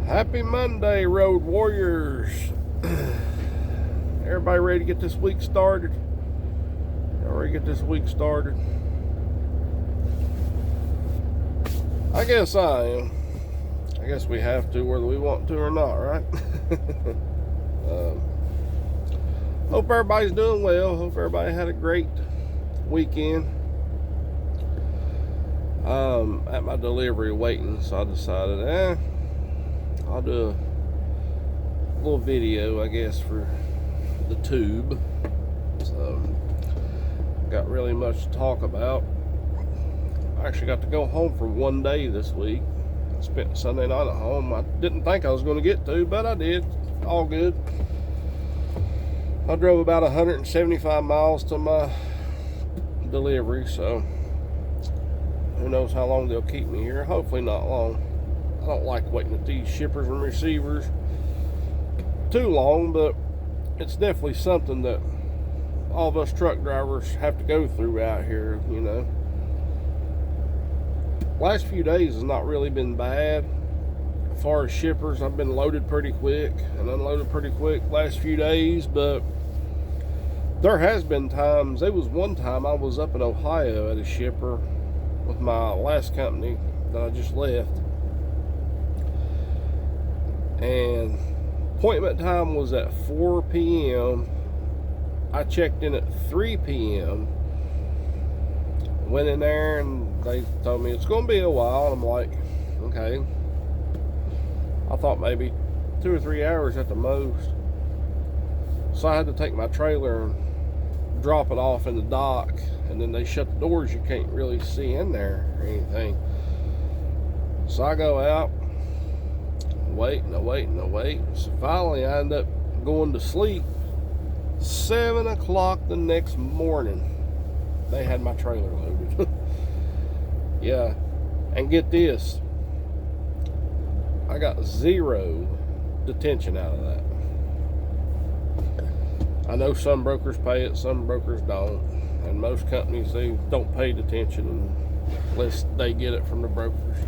Happy Monday, Road Warriors. Everybody ready to get this week started? Y'all ready to get this week started? I guess I am. I guess we have to, whether we want to or not, right? Hope everybody's doing well. Hope everybody had a great weekend. At my delivery waiting, so I decided, I'll do a little video, I guess, for the tube. So, got really much to talk about. I actually got to go home for one day this week. I spent Sunday night at home. I didn't think I was going to get to, but I did. All good. I drove about 175 miles to my delivery, so who knows how long they'll keep me here. Hopefully not long. I don't like waiting at these shippers and receivers too long, but it's definitely something that all of us truck drivers have to go through out here, you know. Last few days has not really been bad. As far as shippers, I've been loaded pretty quick and unloaded pretty quick last few days, but there has been times. There was one time I was up in Ohio at a shipper with my last company that I just left, and appointment time was at 4 p.m. I checked in at 3 p.m. Went in there and they told me it's going to be a while. I'm like, okay. I thought maybe 2 or 3 hours at the most. So I had to take my trailer and drop it off in the dock, and then they shut the doors. You can't really see in there or anything. So I go out, wait. So finally I end up going to sleep. 7 o'clock the next morning, they had my trailer loaded. Yeah, and get this, I got 0 detention out of that. I know some brokers pay it, some brokers don't, and most companies, they don't pay detention unless they get it from the brokers,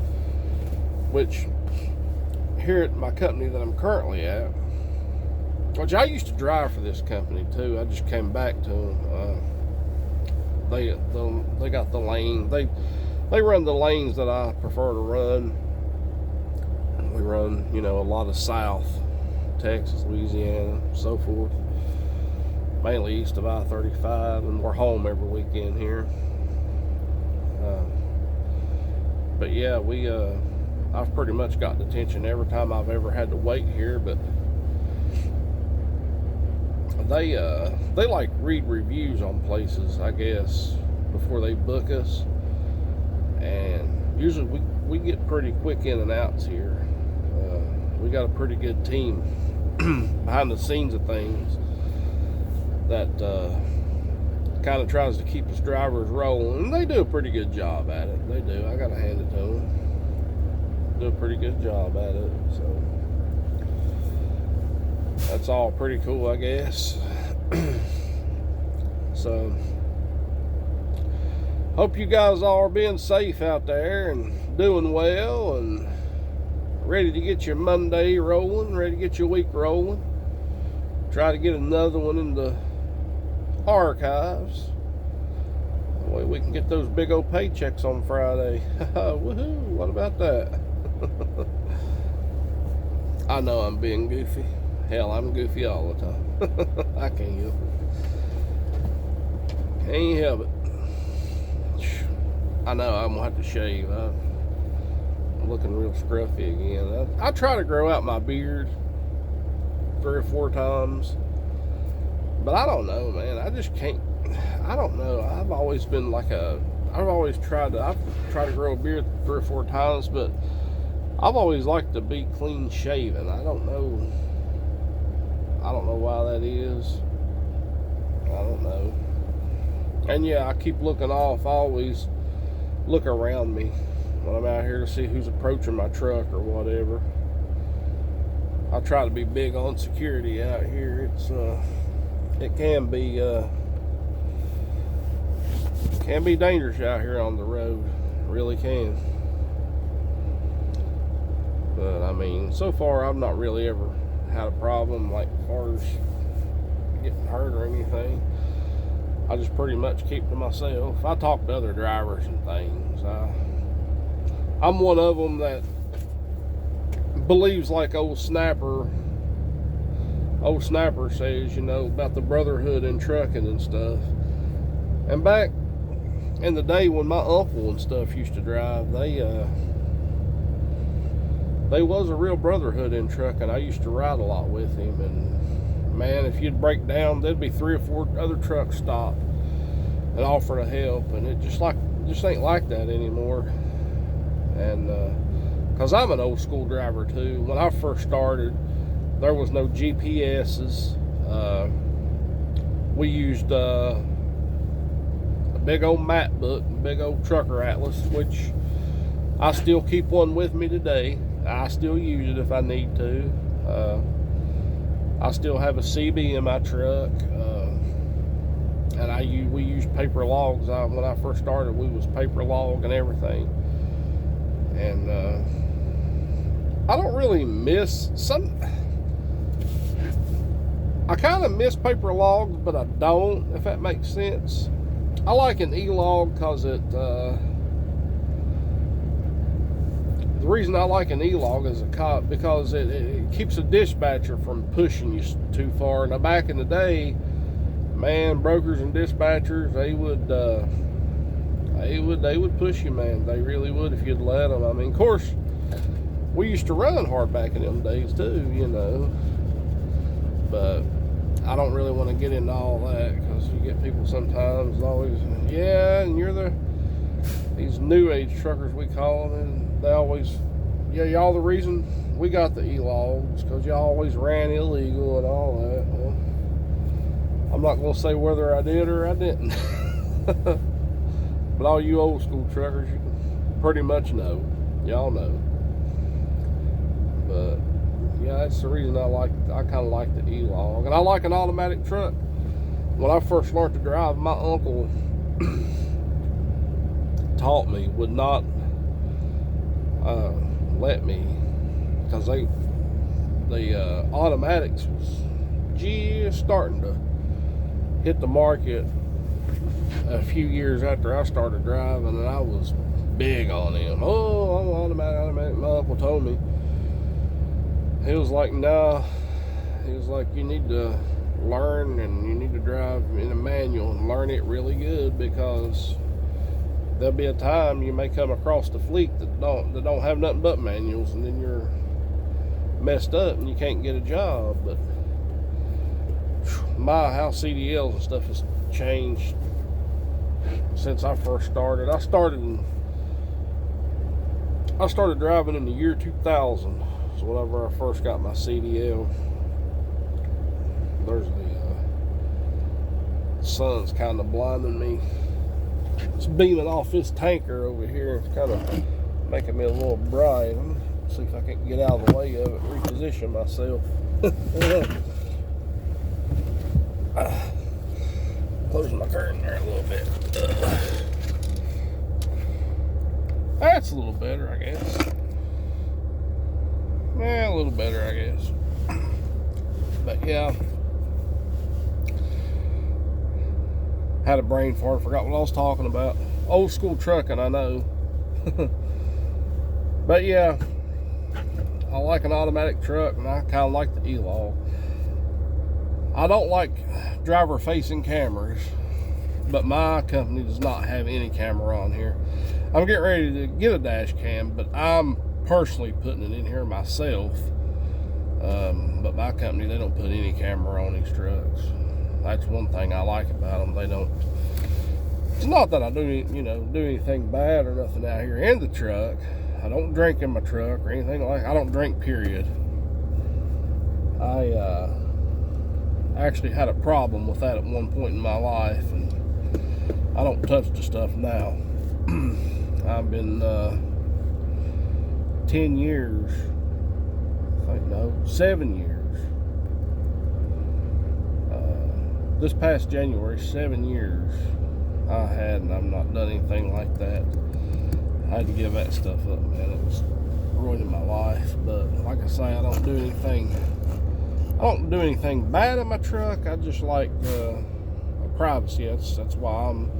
which here at my company that I'm currently at, which I used to drive for this company too, I just came back to them. They got the lane, they run the lanes that I prefer to run. We run, you know, a lot of South Texas, Louisiana, so forth, mainly east of I-35, and we're home every weekend here. But yeah, I've pretty much got detention every time I've ever had to wait here, but they like read reviews on places, I guess, before they book us, and usually we get pretty quick in and outs here. We got a pretty good team behind the scenes of things that kind of tries to keep us drivers rolling, and they do a pretty good job at it. They do. I gotta hand it to them. Do a pretty good job at it. So that's all pretty cool, I guess. So hope you guys all are being safe out there and doing well and ready to get your Monday rolling, ready to get your week rolling. Try to get another one in the archives. That way we can get those big old paychecks on Friday. Woohoo! What about that? I know I'm being goofy. Hell, I'm goofy all the time. I can't help it. Can't help it. I know I'm gonna have to shave. I'm looking real scruffy again. I try to grow out my beard 3 or 4 times, but I don't know, man. I just can't. I don't know. I've always been like I've tried to grow a beard 3 or 4 times, but I've always liked to be clean shaven. I don't know why that is. I don't know. And yeah, I keep looking off. I always look around me when I'm out here to see who's approaching my truck or whatever. I try to be big on security out here. It can be dangerous out here on the road. It really can. But But I mean, so far I've not really ever had a problem like as far as getting hurt or anything. I just pretty much keep to myself. I talk to other drivers and things. I'm one of them that believes like old Snapper says, you know, about the brotherhood in trucking and stuff. And back in the day when my uncle and stuff used to drive, they was a real brotherhood in trucking. I used to ride a lot with him, and man, if you'd break down, there'd be 3 or 4 other trucks stopped and offer to help, and it just ain't like that anymore. And because I'm an old school driver too. When I first started, there was no GPSs. We used a big old map book, a big old trucker atlas, which I still keep one with me today. I still use it if I need to. I still have a CB in my truck, and we use paper logs. When I first started, we was paper log and everything. And I don't really miss some. I kind of miss paper logs, but I don't, if that makes sense. I like an e-log because it. The reason I like an e-log is because it keeps a dispatcher from pushing you too far. Now, back in the day, man, brokers and dispatchers, they would push you, man. They really would if you'd let them. I mean, of course, we used to run hard back in them days too, you know. But I don't really want to get into all that, because you get people sometimes always, yeah, and you're these new age truckers, we call them, and they always, yeah, y'all the reason we got the e-logs, because y'all always ran illegal and all that. Well, I'm not going to say whether I did or I didn't. But all you old school truckers, you can pretty much know. Y'all know. But yeah, that's the reason I kind of like the e-log. And I like an automatic truck. When I first learned to drive, my uncle taught me, would not let me, because the automatics was just starting to hit the market a few years after I started driving, and I was big on him. Oh, I'm automatic. My uncle told me. He was like, nah. He was like, you need to learn, and you need to drive in a manual and learn it really good, because there'll be a time you may come across the fleet that don't have nothing but manuals, and then you're messed up and you can't get a job. But how CDLs and stuff has changed since I first started. I started driving in the year 2000. So whenever I first got my CDL, there's the sun's kind of blinding me. It's beaming off this tanker over here. It's kind of making me a little bright. I'm gonna see if I can get out of the way of it, reposition myself. Closing my curtain there a little bit. That's a little better, I guess. Yeah, a little better, I guess. But yeah, had a brain fart, forgot what I was talking about. Old school trucking, I know. But yeah, I like an automatic truck, and I kind of like the e-log. I don't like driver facing cameras, but my company does not have any camera on here. I'm getting ready to get a dash cam, but I'm personally putting it in here myself. But my company, they don't put any camera on these trucks. That's one thing I like about them. They don't. It's not that I do anything bad or nothing out here in the truck. I don't drink in my truck or anything like. I don't drink, period. I actually had a problem with that at one point in my life, and I don't touch the stuff now. I've been 10 years, I think, no, 7 years. This past January, 7 years I had, and I've not done anything like that. I had to give that stuff up, man. ruining my life. But like I say, I don't do anything bad in my truck. I just like privacy. That's why I'm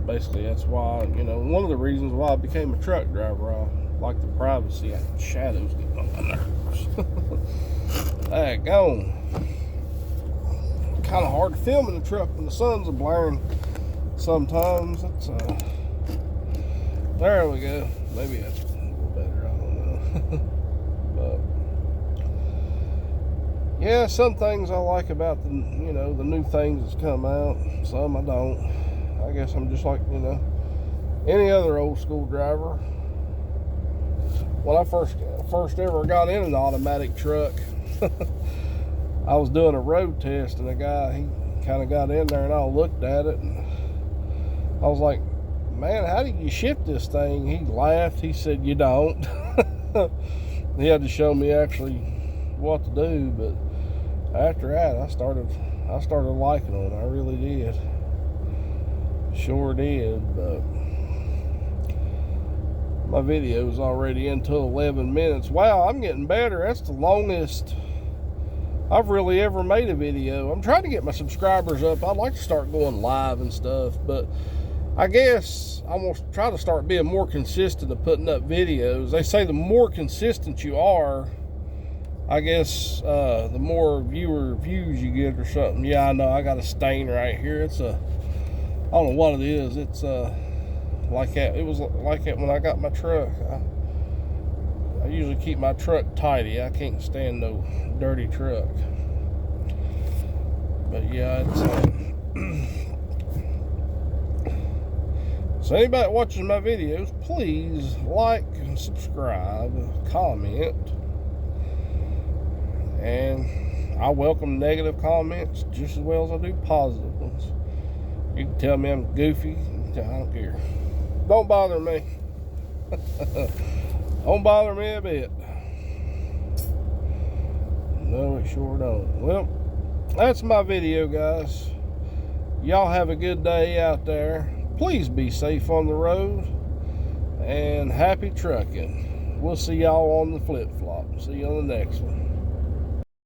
basically, that's why, you know, one of the reasons why I became a truck driver. I like the privacy. Shadows get on my nerves. Daggone. Kind of hard to film in the truck when the sun's a blaring sometimes. It's there we go. Maybe that's a little better, I don't know. But yeah, some things I like about the, you know, the new things that's come out. Some I don't. I guess I'm just like, you know, any other old school driver. When I first ever got in an automatic truck, I was doing a road test, and a guy, he kind of got in there, and I looked at it, and I was like, man, how do you shift this thing? He laughed. He said, you don't. He had to show me actually what to do, but after that, I started liking them. I really did. Sure did. But my video is already into 11 minutes. Wow, I'm getting better. That's the longest I've really ever made a video. I'm trying to get my subscribers up. I'd like to start going live and stuff, but I guess I'm going to try to start being more consistent of putting up videos. They say the more consistent you are, I guess the more views you get or something. Yeah, I know. I got a stain right here. It's I don't know what it is. It's like that. It was like that when I got my truck. I usually keep my truck tidy. I can't stand no dirty truck. But yeah, it's so anybody that watches my videos, please like and subscribe, comment, and I welcome negative comments just as well as I do positive ones. You can tell me I'm goofy. I don't care. Don't bother me. Don't bother me a bit. No, it sure don't. Well, that's my video, guys. Y'all have a good day out there. Please be safe on the road. And happy trucking. We'll see y'all on the flip-flop. See you on the next one.